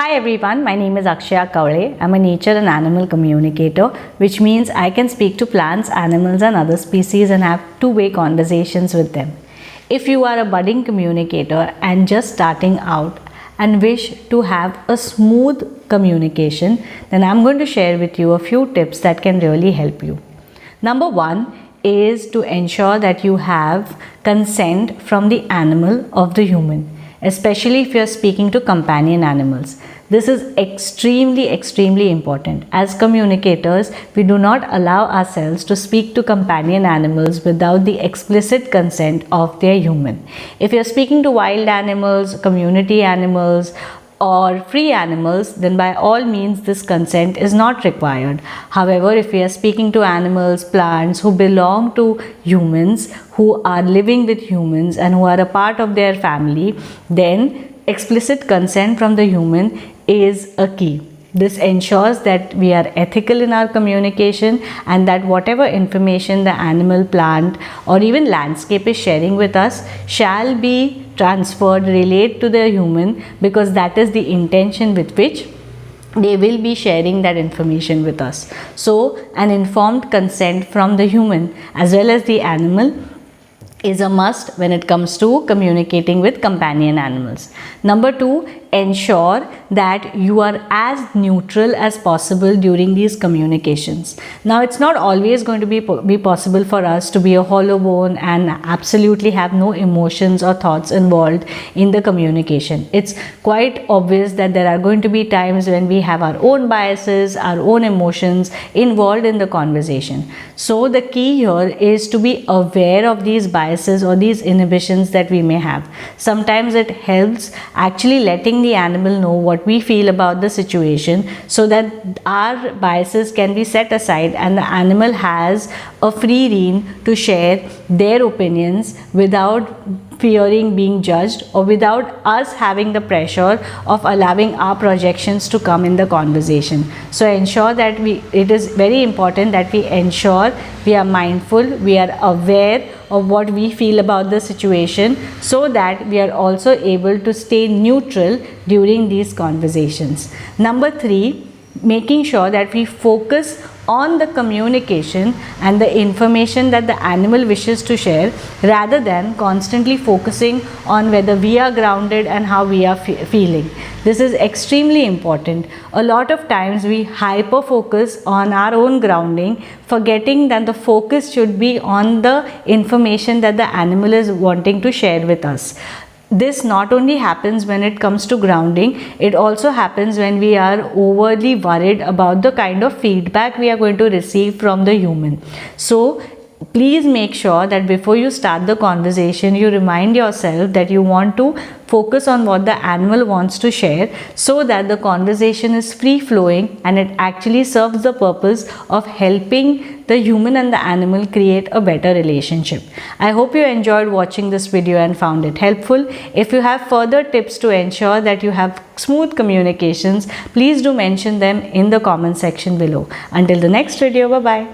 Hi everyone, my name is Akshaya Kaule. I'm a nature and animal communicator, which means I can speak to plants, animals and other species and have two-way conversations with them. If you are a budding communicator and just starting out and wish to have a smooth communication, then I'm going to share with you a few tips that can really help you. Number one is to ensure that you have consent from the animal of the human, especially if you are speaking to companion animals. This is extremely important. As communicators, we do not allow ourselves to speak to companion animals without the explicit consent of their human. If you're speaking to wild animals, community animals, or free animals, then by all means this consent is not required. However, if we are speaking to animals, plants who belong to humans, who are living with humans and who are a part of their family, then explicit consent from the human is a key. This ensures that we are ethical in our communication and that whatever information the animal, plant or even landscape is sharing with us shall be transferred, relayed to the human, because that is the intention with which they will be sharing that information with us. So an informed consent from the human as well as the animal is a must when it comes to communicating with companion animals. Number two, ensure that you are as neutral as possible during these communications. Now, it's not always going to be possible for us to be a hollow bone and absolutely have no emotions or thoughts involved in the communication. It's quite obvious that there are going to be times when we have our own biases, our own emotions involved in the conversation. So the key here is to be aware of these biases or these inhibitions that we may have. Sometimes it helps actually letting the animal know what we feel about the situation so that our biases can be set aside and the animal has a free rein to share their opinions without fearing being judged or without us having the pressure of allowing our projections to come in the conversation. So ensure that it is very important that we ensure we are mindful, we are aware of what we feel about the situation so that we are also able to stay neutral during these conversations. Number three, making sure that we focus on the communication and the information that the animal wishes to share rather than constantly focusing on whether we are grounded and how we are feeling. This is extremely important. A lot of times we hyper focus on our own grounding, forgetting that the focus should be on the information that the animal is wanting to share with us. This not only happens when it comes to grounding, it also happens when we are overly worried about the kind of feedback we are going to receive from the human. So please make sure that before you start the conversation, you remind yourself that you want to focus on what the animal wants to share so that the conversation is free flowing and it actually serves the purpose of helping the human and the animal create a better relationship. I hope you enjoyed watching this video and found it helpful. If you have further tips to ensure that you have smooth communications, please do mention them in the comment section below. Until the next video, bye bye.